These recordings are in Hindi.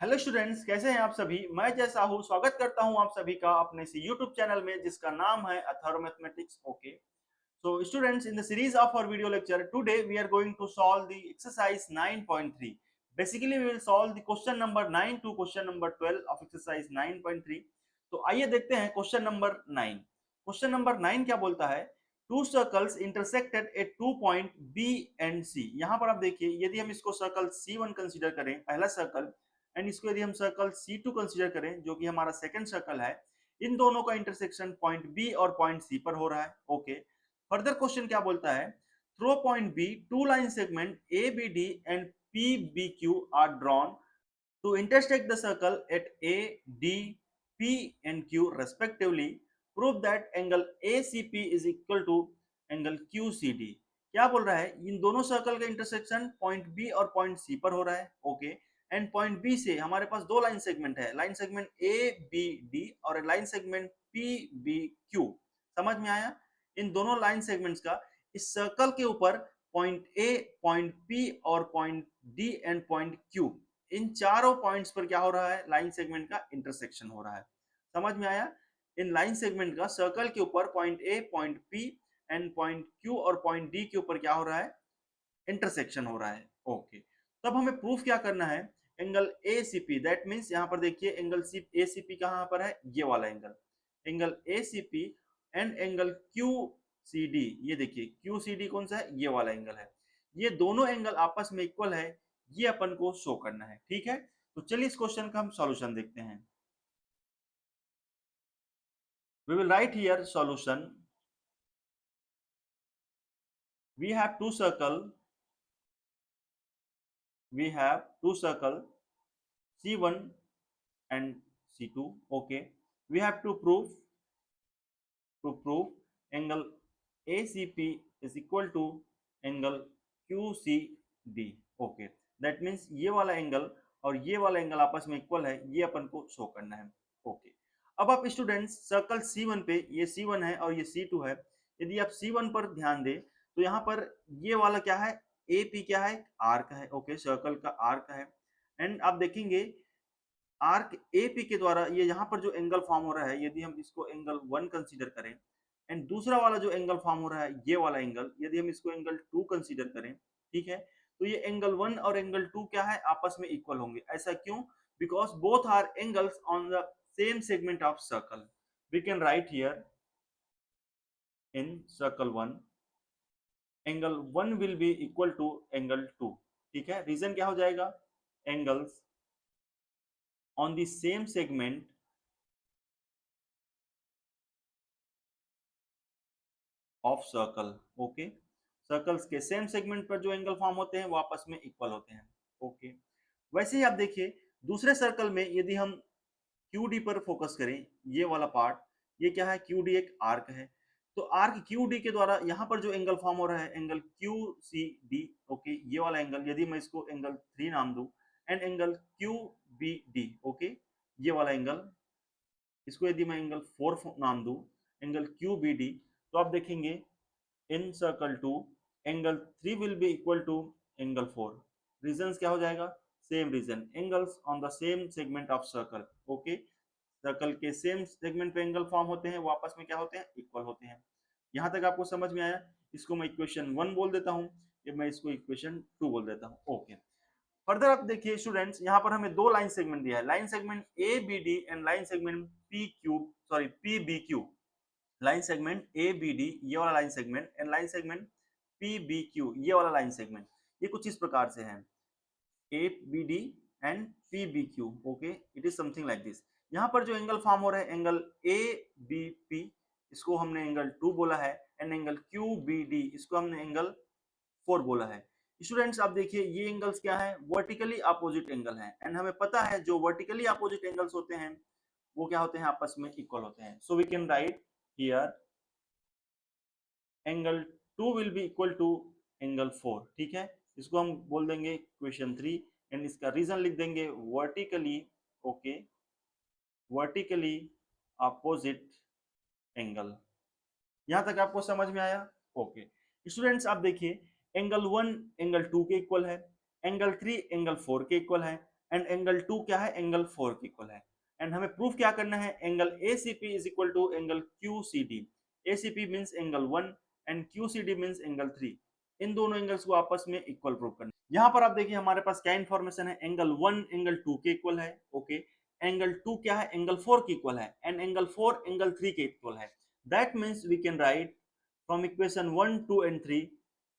हेलो स्टूडेंट्स, कैसे हैं आप सभी। मैं जय साहू स्वागत करता हूं आप सभी का अपने इस यूट्यूब चैनल में जिसका नाम है Atharva mathematics. Okay, so students, in the series of our video lecture today we are going to solve the exercise 9.3. Basically we will solve the question number 9 to question number 12 of exercise 9.3. तो आइए देखते हैं क्वेश्चन नंबर 9। क्वेश्चन नंबर 9 क्या बोलता है? Two circles intersected at two point B and C. यहाँ पर आप देखिए, यदि हम इसको सर्कल C1 कंसीडर करें, पहला सर्कल, एंड इसको यदि हम सर्कल C2 कंसीडर करें जो कि हमारा सेकंड सर्कल है, इन दोनों का इंटरसेक्शन पॉइंट बी और पॉइंट सी पर हो रहा है। ओके, फर्दर क्वेश्चन क्या बोलता है? Through point B to line segment A B D and P B Q are drawn to intersect the circle at A D P and Q respectively. Prove that angle A C P is equal to angle Q C D. क्या बोल रहा है? इन दोनों सर्कल का इंटरसेक्शन पॉइंट बी और पॉइंट सी पर हो रहा है। ओके, एंड पॉइंट बी से हमारे पास दो लाइन सेगमेंट है, line segment A B D और line segment P B Q. समझ में आया? इन दोनों लाइन सेगमेंट्स का इस सर्कल के ऊपर पॉइंट ए, पॉइंट पी और point D and point Q, इन चारों पॉइंट्स पर क्या हो रहा है? लाइन सेगमेंट का इंटरसेक्शन हो रहा है। समझ में आया? इन लाइन सेगमेंट का सर्कल के ऊपर point A, point P and point Q और पॉइंट डी के ऊपर क्या हो रहा है? इंटरसेक्शन हो रहा है। ओके, तब हमें प्रूफ क्या करना है? Angle A C P, that means यहाँ पर देखिए एंगल ए सी पी कहाँ पर है? ये वाला angle, angle A C P and angle Q C D. ये देखिए क्यू सी डी कौन सा है? ये वाला एंगल है। ये दोनों एंगल आपस में इक्वल है, ये अपन को शो करना है। ठीक है, तो चलिए इस क्वेश्चन का हम सॉल्यूशन देखते हैं। We will write here solution. We have two circle, we have two circle C1 and C2. Okay, we have to prove angle ACP is equal to angle QCD. Okay, that means ये वाला एंगल और ये वाला एंगल आपस में इक्वल है, ये अपन को शो करना है। ओके, अब आप स्टूडेंट्स सर्कल C1 पे, ये C1 है और ये C2 है, यदि आप C1 पर ध्यान दें तो यहाँ पर ये वाला क्या है? AP क्या है? आर्क है। ओके, सर्कल का आर्क है। एंड आप देखेंगे आर्क AP के द्वारा ये यहाँ पर जो एंगल फॉर्म हो रहा है, यदि हम इसको एंगल 1 कंसीडर करें, एंड दूसरा वाला जो एंगल फॉर्म हो रहा है ये वाला एंगल, यदि हम इसको एंगल 2 कंसीडर करें, ठीक है, तो ये एंगल 1 और एंगल 2 क्या है? आपस में इक्वल होंगे। ऐसा क्यों? Because both are angles on the same segment of circle. We can write here in circle 1 angle 1 will be equal to angle 2। ठीक है, रीजन क्या हो जाएगा? Angles on the same segment of circle. Okay, circles के सेम सेगमेंट पर जो एंगल फॉर्म होते हैं वो आपस में इक्वल होते हैं। ओके, वैसे ही आप देखिए दूसरे सर्कल में यदि हम क्यू डी पर फोकस करें, ये वाला पार्ट, ये क्या है? क्यू डी एक आर्क है। तो आर्क क्यू डी के द्वारा यहाँ पर जो एंगल फॉर्म हो रहा है angle Q C D. Okay, ये वाला एंगल यदि मैं इसको एंगल 3 नाम दूं, and angle Q B D, okay, ये वाला एंगल, इसको यदि मैं एंगल 4 नाम दूं, एंगल क्यू बी डी, तो आप देखेंगे in circle 2 angle 3 will be equal to angle 4। Reasons क्या हो जाएगा? Same reason, angles on the same segment of circle. Okay, circle के सेम सेगमेंट पे एंगल फॉर्म होते हैं, वो आपस में क्या होते हैं? इक्वल होते हैं। यहाँ तक आपको समझ में आया? इसको मैं इक्वेशन 1 बोल देता हूँ, ये मैं इसको इक्वेशन 2 बोल देता हूँ। ओके, फर्दर आप देखिए स्टूडेंट्स, यहाँ पर हमें दो लाइन सेगमेंट दिया है, line segment A B D and line segment P Q, sorry P B Q. Line segment A B D ये वाला line segment and line segment P B Q ये वाला लाइन सेगमेंट, ये कुछ इस प्रकार से है, A B D and P B Q. Okay, it is something like this. यहाँ पर जो एंगल फॉर्म हो रहा है एंगल ए बी पी, इसको हमने एंगल 2 बोला है, and angle Q B D इसको हमने एंगल 4 बोला है। स्टूडेंट्स आप देखिए ये एंगल्स क्या है? वर्टिकली अपोजिट एंगल है, एंड हमें पता है जो वर्टिकली अपोजिट एंगल्स होते हैं वो क्या होते हैं? आपस में इक्वल होते हैं। So we can write here angle 2 will be equal to angle 4। ठीक है, इसको हम बोल देंगे क्वेश्चन 3, एंड इसका रीजन लिख देंगे vertically. Okay, vertically opposite angle. यहां तक आपको समझ में आया? ओके स्टूडेंट्स आप देखिए एंगल 1 एंगल 2 के इक्वल है, एंगल 3 एंगल 4 के इक्वल है, एंड एंगल 2 क्या है, एंगल 4 के इक्वल है। एंड हमें प्रूफ क्या करना है, angle ACP is equal to angle QCD। ACP means angle 1 and QCD means angle 3। इन दोनों एंगल्स को आपस में इक्वल प्रूव करना है। यहाँ पर आप देखिए हमारे पास क्या इन्फॉर्मेशन है, एंगल 1 एंगल 2 के इक्वल है, ओके। एंगल 2 क्या है, एंगल 4 के इक्वल है, एंड एंगल 4 एंगल 3 के इक्वल है। That means we can write from equation 1, 2 and 3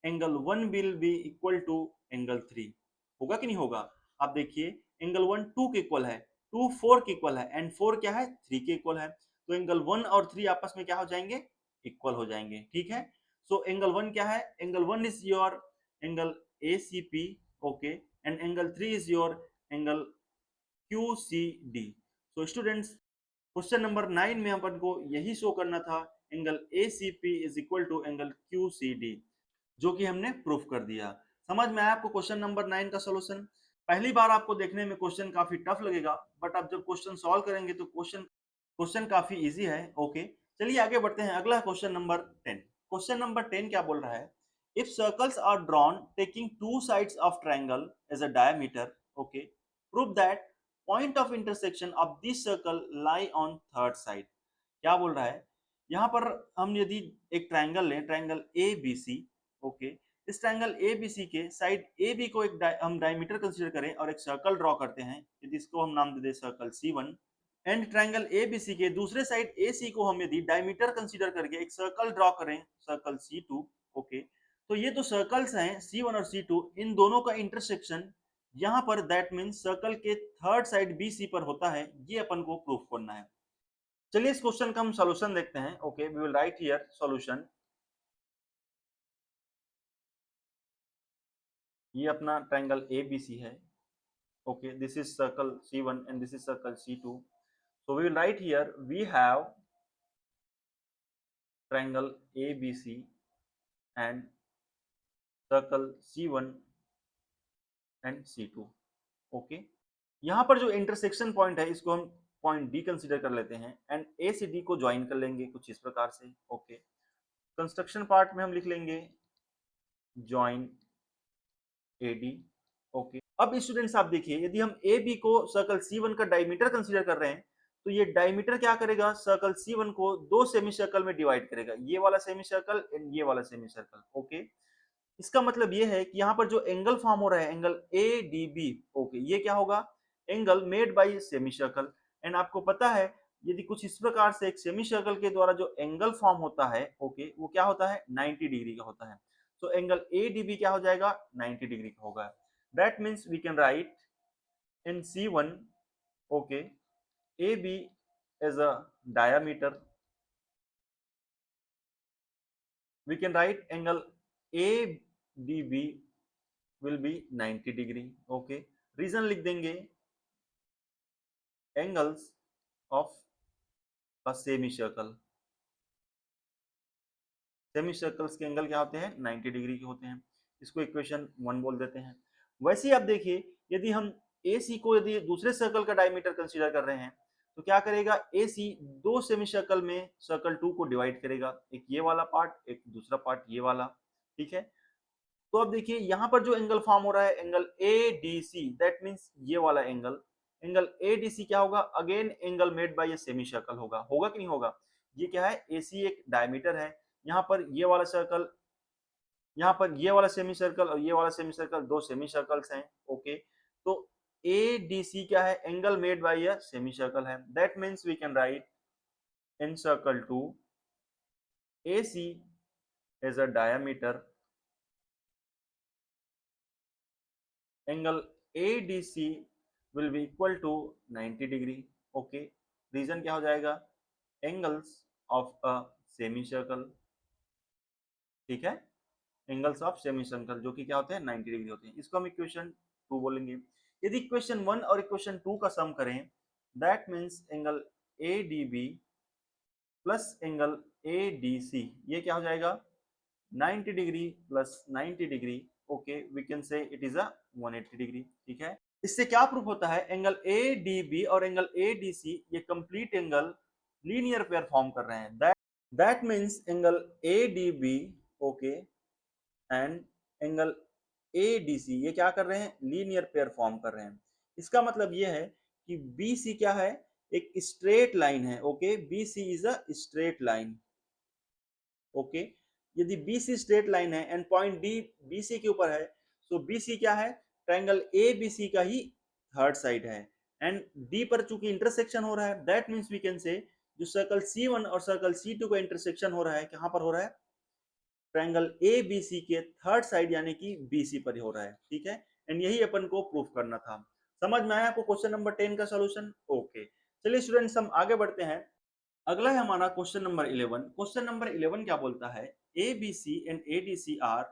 angle 1 will be equal to angle 3। होगा कि नहीं होगा? आप देखिए एंगल 1 2 के इक्वल है, 2 4 के इक्वल है, एंड 4 क्या है, 3 के इक्वल है। तो एंगल 1 और 3 आपस में क्या हो जाएंगे, इक्वल हो जाएंगे, ठीक है। सो एंगल 1 क्या है, angle 1 is your angle ACP, okay, and angle 3 is your angle QCD। So students, question number 9 में अपन को यही शो करना था, angle ACP is equal to angle QCD, जो कि हमने प्रूफ कर दिया। समझ में आया आपको क्वेश्चन नंबर 9 का सॉल्यूशन? पहली बार आपको देखने में क्वेश्चन काफी टफ लगेगा, बट आप जब क्वेश्चन सॉल्व करेंगे तो क्वेश्चन क्वेश्चन काफी इजी है, ओके। चलिए आगे बढ़ते हैं, अगला क्वेश्चन नंबर 10। क्वेश्चन नंबर 10 क्या बोल रहा है, if circles are drawn taking two sides of triangle as a diameter, okay, prove that point of intersection of this circle lie on third side. क्या बोल रहा है, यहाँ पर हम यदि एक ट्रायंगल लें, ट्रायंगल ABC, ओके, इस ट्रायंगल ABC के साइड AB को हम डायमीटर कंसीडर करें और एक सर्कल ड्रॉ करते हैं, यदि इसको हम नाम दे दें circle C1, and triangle ABC के दूसरे साइड AC को हम यदि डायमीटर कंसीडर करके एक सर्कल ड्रॉ करें, सर्कल C2, ओके, तो ये तो सर्कल्स हैं C1 और C2, इन दोनों का इंटरसेक्शन यहाँ पर, दैट मीन्स सर्कल के थर्ड साइड BC पर होता है, ये अपन को प्रूफ करना है। चलिए इस क्वेश्चन का हम सॉल्यूशन देखते हैं, okay, we will write here solution. ये अपना ट्रायंगल ABC है, okay, this is circle C1 and this is circle C2। So we will write here we have triangle ABC and circle C1 and C2, okay. यहाँ पर जो इंटरसेक्शन पॉइंट है इसको हम पॉइंट D कंसीडर कर लेते हैं, एंड A से D को ज्वाइन कर लेंगे कुछ इस प्रकार से, ओके। कंस्ट्रक्शन पार्ट में हम लिख लेंगे ज्वाइन AD, ओके। अब स्टूडेंट्स आप देखिए, यदि हम AB को सर्कल C1 का डायमीटर कंसीडर कर रहे हैं, तो ये डायमीटर क्या करेगा, सर्कल C1 को दो सेमी सर्कल में डिवाइड करेगा, ये वाला सेमी सर्कल एंड ये वाला सेमी सर्कल, ओके। इसका मतलब ये है कि यहाँ पर जो एंगल फॉर्म हो रहा है, एंगल ADB, ओके, ये क्या होगा, angle made bye semi circle. And आपको पता है यदि कुछ इस प्रकार से एक सेमी सर्कल के द्वारा जो एंगल फॉर्म होता है, ओके, वो क्या होता है, 90 डिग्री का होता है। तो एंगल ADB क्या हो जाएगा, 90 डिग्री का होगा। That means we can write in C1, okay, AB as a diameter, we can write angle ADB will be 90 degree, okay। Reason लिख देंगे, angles of a semi circle, semi circles के एंगल क्या होते हैं, 90 डिग्री के होते हैं। इसको इक्वेशन 1 बोल देते हैं। वैसे ही आप देखिए, यदि हम AC को यदि दूसरे सर्कल का डायमीटर कंसीडर कर रहे हैं, तो क्या करेगा, AC दो सेमी सर्कल में सर्कल 2 को डिवाइड करेगा, एक ये वाला पार्ट, एक दूसरा पार्ट ये वाला, ठीक है। तो अब देखिए यहाँ पर जो एंगल फॉर्म हो रहा है, एंगल ADC, दैट मीन्स ये वाला एंगल, एंगल ADC क्या होगा, again angle made bye a semi circle होगा, होगा कि नहीं होगा। ये क्या है, AC एक डायमीटर है, यहाँ पर ये वाला सर्कल, यहाँ पर ये वाला सेमी सर्कल और ये वाला सेमी सर्कल, दो सेमी सर्कल्स हैं, ओके। तो ADC क्या है, angle made by a semi circle है। That means we can write in circle 2 AC as a diameter, angle ADC will be equal to 90 degree, okay. Reason क्या हो जाएगा, angles of a semi circle, ठीक है, एंगल्स ऑफ सेमी सर्कल जो कि क्या होते हैं, 90 डिग्री होते हैं। इसको हम इक्वेशन 2 बोलेंगे। यदि इक्वेशन 1 और इक्वेशन 2 का सम करें, that means angle ADB plus angle ADC, ये क्या हो जाएगा, 90 degree plus 90 degree, okay, we can say it is a 180 degree, ठीक है। इससे क्या प्रूफ होता है, एंगल ADB और एंगल ADC ये complete angle linear pair form कर रहे हैं। That means angle ADB, okay, and angle ADC ये क्या कर रहे हैं, लीनियर पेयर फॉर्म कर रहे हैं। इसका मतलब ये है कि बी सी क्या है, एक स्ट्रेट लाइन है। Okay, B C is a straight line. Okay, यदि बी सी स्ट्रेट लाइन है and point D B C के ऊपर है, तो बी सी क्या है, ट्रायंगल ए बी सी का ही थर्ड साइड है। एंड डी पर चूंकि इंटरसेक्शन हो रहा है, दैट मीन्स वी कैन से जो सर्कल C1 और सर्कल C2 का इंटरसेक्शन हो रहा है, कहां पर हो रहा है, ट्रायंगल ए बी सी के थर्ड साइड यानी कि बी सी पर हो रहा है। ठीक है, एंड यही अपन को प्रूफ करना था। समझ में आया आपको क्वेश्चन नंबर 10 का सॉल्यूशन? ओके, चलिए स्टूडेंट्स हम आगे बढ़ते हैं। अगला है हमारा क्वेश्चन नंबर 11। क्वेश्चन नंबर 11 क्या बोलता है, A B C and A D C are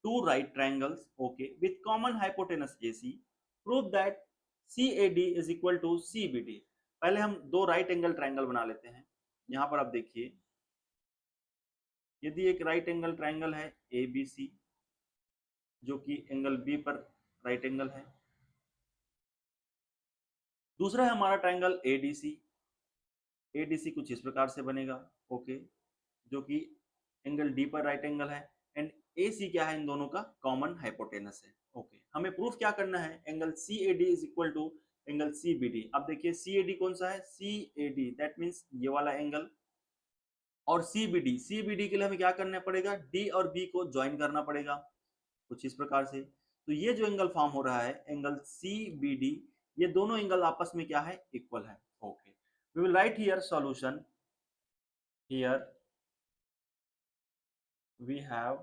two right triangles okay with common hypotenuse A C, prove that C A D is equal to C B D. पहले हम दो राइट एंगल ट्रायंगल बना लेते हैं। यहाँ पर आप देखिए, यदि एक राइट एंगल ट्रायंगल है ए बी सी, जो कि एंगल बी पर राइट एंगल है। दूसरा है हमारा triangle A D C. A D C कुछ इस प्रकार से बनेगा। ओके, जो कि एंगल डी पर राइट एंगल है एंड ए सी क्या है, इन दोनों का कॉमन हाइपोटेनस है। ओके, हमें प्रूफ क्या करना है, angle C A D is equal to angle C B D. अब देखिए सी ए डी कौन सा है, सी ए डी दैट मीन्स ये वाला एंगल, और C B D, C B D के लिए हमें क्या करना पड़ेगा, डी और बी को ज्वाइन करना पड़ेगा कुछ इस प्रकार से। तो ये जो एंगल फॉर्म हो रहा है एंगल सी बी डी, ये दोनों एंगल आपस में क्या है, इक्वल है। Okay, we will write here solution. Here we have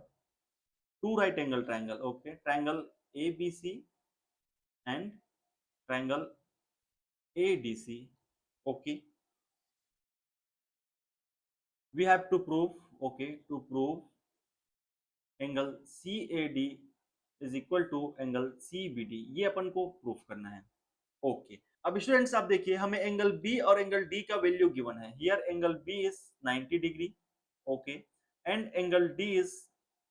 two right angle triangle. Okay, triangle A B C and triangle A D C. Okay, we have to prove, okay, to prove angle C A D is equal to angle C B D, ये अपन को प्रूफ करना है। ओके, अब स्टूडेंट्स आप देखिए, हमें एंगल बी और एंगल डी का वैल्यू गिवन है। Here angle B is 90 degree. Okay, and angle D is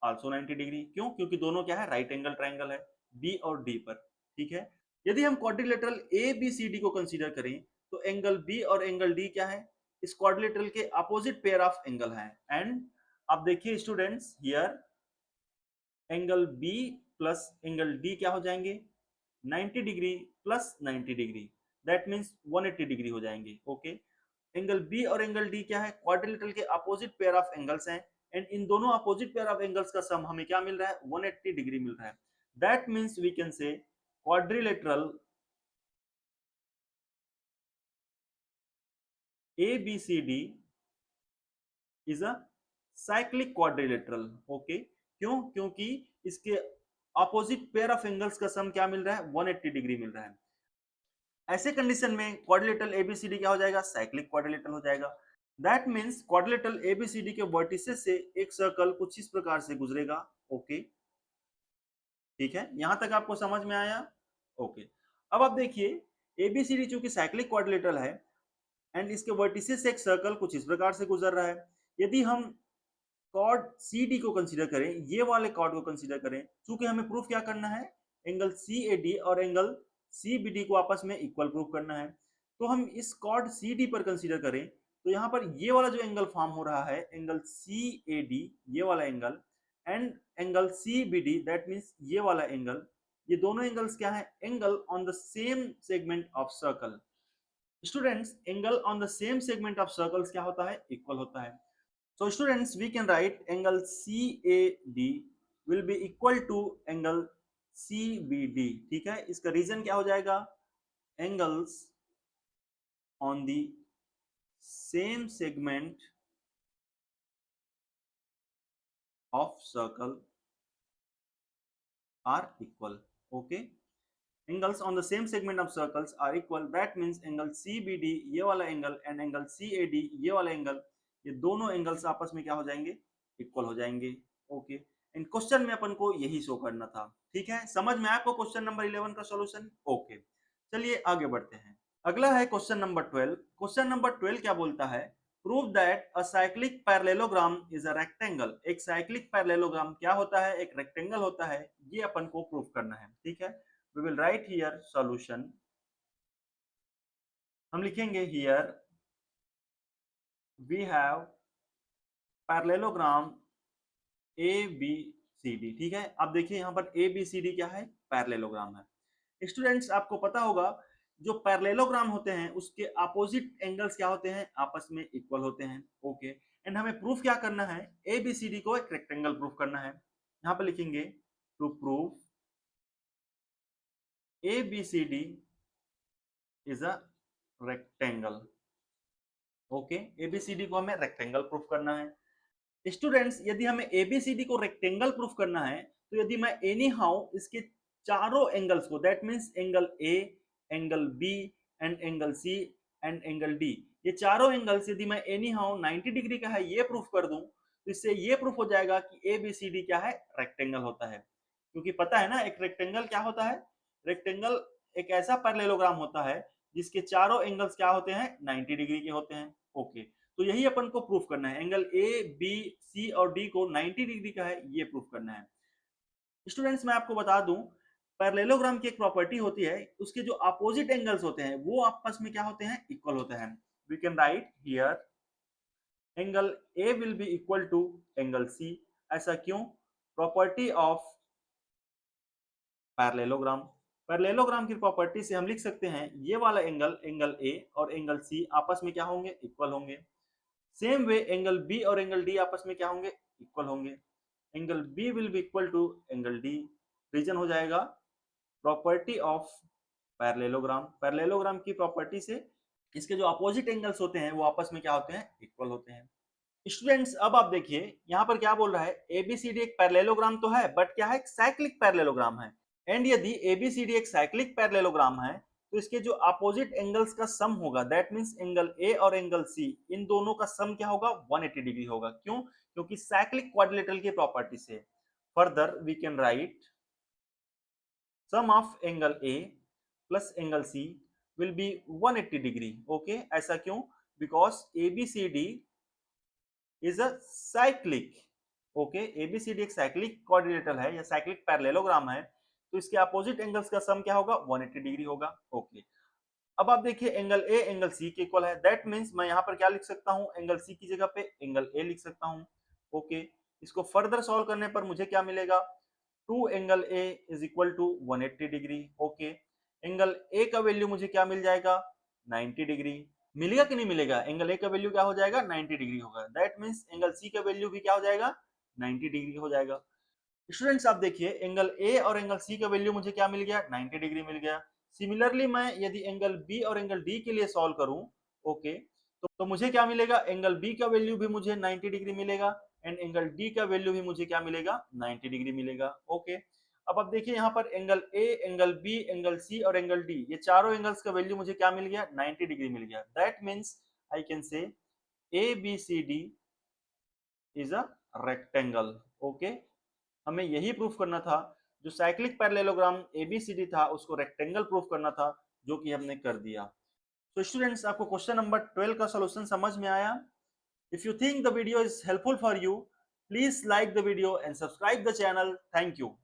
also 90 degree. क्यों? क्योंकि दोनों क्या है, राइट एंगल ट्रायंगल है बी और डी पर। ठीक है, यदि हम quadrilateral A B C D को कंसीडर करें, तो एंगल बी और एंगल डी क्या है, इस क्वाड्रिलेटरल के अपोजिट पेयर ऑफ एंगल हैं। एंड आप देखिए students, here angle B plus angle D क्या हो जाएंगे, 90 degree plus 90 degree, that means 180 degree हो जाएंगे। ओके, एंगल बी और एंगल डी क्या है, क्वाड्रिलेटरल के अपोजिट पेयर ऑफ एंगल्स हैं एंड इन दोनों अपोजिट पेयर ऑफ एंगल्स का सम हमें क्या मिल रहा है, 180 डिग्री मिल रहा है। That means we can say quadrilateral A B C D is a cyclic quadrilateral. Okay, क्यों? क्योंकि इसके अपोजिट पेयर ऑफ एंगल्स का सम क्या मिल रहा है, 180 डिग्री मिल रहा है। ऐसे कंडीशन में क्वाड्रिलेटरल एबीसीडी क्या हो जाएगा, साइक्लिक क्वाड्रिलेटरल हो जाएगा। दैट मीन्स क्वाड्रिलेटरल एबीसीडी के वर्टिसेस से एक सर्कल कुछ इस प्रकार से गुजरेगा। ओके, ठीक है, यहां तक आपको समझ में आया? ओके, अब आप देखिए एबीसीडी चूंकि साइक्लिक क्वाड्रिलेटरल है एंड इसके वर्टिसेस से एक सर्कल कुछ इस प्रकार से गुजर रहा है। यदि हम कॉर्ड सी डी को कंसीडर करें, ये वाले कॉर्ड को कंसीडर करें, चूंकि हमें प्रूफ क्या करना है, एंगल सी ए डी और एंगल सी बी डी को आपस में इक्वल प्रूफ करना है। तो हम इस कॉर्ड सी डी पर कंसीडर करें, तो यहाँ पर ये वाला जो एंगल फॉर्म हो रहा है, एंगल सी ए डी, ये वाला angle, and angle C B D that means ये वाला एंगल, ये दोनों एंगल्स क्या है, angle on the same segment of circle. Students, angle on the same segment of circles क्या होता है, इक्वल होता है। So students, we can write angle CAD will be equal to angle CBD। ठीक है, इसका रीजन क्या हो जाएगा, angles on the same segment of circle are equal। okay, angles on the same segment of circles are equal, that means angle CBD ये वाला एंगल एंड एंगल CAD ये वाला एंगल, ये दोनों एंगल्स आपस में क्या हो जाएंगे, इक्वल हो जाएंगे। ओके, इन क्वेश्चन में अपन को यही शो करना था। ठीक है, समझ में आपको क्वेश्चन नंबर 11 का सॉल्यूशन? ओके, चलिए आगे बढ़ते हैं। अगला है क्वेश्चन नंबर 12। क्वेश्चन नंबर 12 क्या बोलता है, prove that a cyclic parallelogram is a rectangle. एक साइक्लिक पैरेललोग्राम क्या होता है, एक रेक्टेंगल होता है, ये अपन को प्रूव करना है। ठीक है, we will write here solution। हम लिखेंगे here we have parallelogram A B C D. ठीक है, अब देखिए यहाँ पर ए बी सी डी क्या है, पैरेललोग्राम है। स्टूडेंट्स, आपको पता होगा जो पैरेललोग्राम होते हैं उसके अपोजिट एंगल्स क्या होते हैं, आपस में इक्वल होते हैं। ओके, एंड हमें प्रूफ क्या करना है, एबीसीडी को एक रेक्टेंगल प्रूफ करना है। यहाँ पे लिखेंगे to prove A B C D is a rectangle. Okay, A B C D को हमें रेक्टेंगल प्रूफ करना है। स्टूडेंट्स, यदि हमें एबीसीडी को रेक्टेंगल प्रूफ करना है, तो यदि मैं एनी हाउ इसके चारों एंगल्स को, that means angle A, angle B and angle C and angle D, ये चारों एंगल्स यदि मैं एनी हाउ 90 डिग्री का है ये प्रूफ कर दूं, तो इससे ये प्रूफ हो जाएगा कि एबीसीडी क्या है, रेक्टेंगल होता है। क्योंकि पता है ना एक रेक्टेंगल क्या होता है, रेक्टेंगल एक ऐसा पैरेललोग्राम होता है जिसके चारों एंगल्स क्या होते हैं, 90 डिग्री के होते हैं। ओके, तो यही अपन को प्रूफ करना है, एंगल ए बी सी और डी को 90 डिग्री का है ये प्रूफ करना है। स्टूडेंट्स, मैं आपको बता दूं, पैरेललोग्राम की एक प्रॉपर्टी होती है, उसके जो अपोजिट एंगल्स होते हैं वो आपस में क्या होते हैं, इक्वल होते हैं। We can write here angle A will be equal to angle C. ऐसा क्यों, प्रॉपर्टी ऑफ पैरेललोग्राम, पैरेललोग्राम की प्रॉपर्टी से हम लिख सकते हैं ये वाला एंगल, एंगल ए और एंगल सी आपस में क्या होंगे, इक्वल होंगे। सेम वे एंगल बी और एंगल डी आपस में क्या होंगे, इक्वल होंगे। Angle B will be equal to angle D, reason हो जाएगा प्रॉपर्टी ऑफ पैरेललोग्राम, पैरेललोग्राम की प्रॉपर्टी से इसके जो अपोजिट एंगल्स होते हैं वो आपस में क्या होते हैं, इक्वल होते हैं। स्टूडेंट्स, अब आप देखिए यहाँ पर क्या बोल रहा है, एबीसीडी एक पैरेललोग्राम तो है बट क्या है, एक साइक्लिक पैरेललोग्राम है। एंड यदि एबीसीडी एक साइक्लिक पैरेललोग्राम है तो इसके जो अपोजिट एंगल्स का सम होगा, दैट मींस एंगल ए और एंगल सी, इन दोनों का सम क्या होगा, 180 डिग्री होगा। क्यों, क्योंकि साइक्लिक क्वाड्रिलेटरल की प्रॉपर्टी से। Further we can write sum of angle A plus angle C will be 180 degree. Okay, ऐसा क्यों, because ABCD is a cyclic. Okay, ABCD एक साइक्लिक क्वाड्रिलेटरल है या साइक्लिक पैरेललोग्राम है, तो इसके अपोजिट एंगल्स का सम क्या होगा, 180 डिग्री होगा। ओके, अब आप देखिए एंगल ए एंगल सी के इक्वल है, दैट मींस मैं यहाँ पर क्या लिख सकता हूँ, एंगल सी की जगह पे एंगल ए लिख सकता हूँ। ओके, इसको फर्दर सॉल्व करने पर मुझे क्या मिलेगा, 2 angle A is equal to 180 degree. Okay, angle A का वैल्यू मुझे क्या मिल जाएगा, 90 डिग्री। मिलेगा कि नहीं मिलेगा, एंगल ए का वैल्यू क्या हो जाएगा, 90 डिग्री होगा। दैट मींस एंगल सी का वैल्यू भी क्या हो जाएगा, 90 डिग्री हो जाएगा। स्टूडेंट्स, आप देखिए एंगल ए और एंगल सी का वैल्यू मुझे क्या मिल गया, 90 डिग्री मिल गया। सिमिलरली मैं यदि एंगल बी और एंगल डी के लिए सॉल्व करूं, ओके, तो मुझे क्या मिलेगा, एंगल बी का वैल्यू भी मुझे 90 डिग्री मिलेगा एंड एंगल डी का वैल्यू भी मुझे क्या मिलेगा, 90 डिग्री मिलेगा। ओके, अब आप देखिए यहाँ पर angle A, angle B, angle C और एंगल डी, ये चारों एंगल्स का वैल्यू मुझे क्या मिल गया, 90 डिग्री मिल गया। That means I can say A B C D is a rectangle. Okay, हमें यही प्रूफ करना था, जो साइक्लिक पैरेललोग्राम एबीसीडी था उसको रेक्टेंगल प्रूफ करना था, जो कि हमने कर दिया। तो स्टूडेंट्स, आपको क्वेश्चन नंबर 12 का सॉल्यूशन समझ में आया? If you think the video is helpful for you, please like the video and subscribe the channel. Thank you.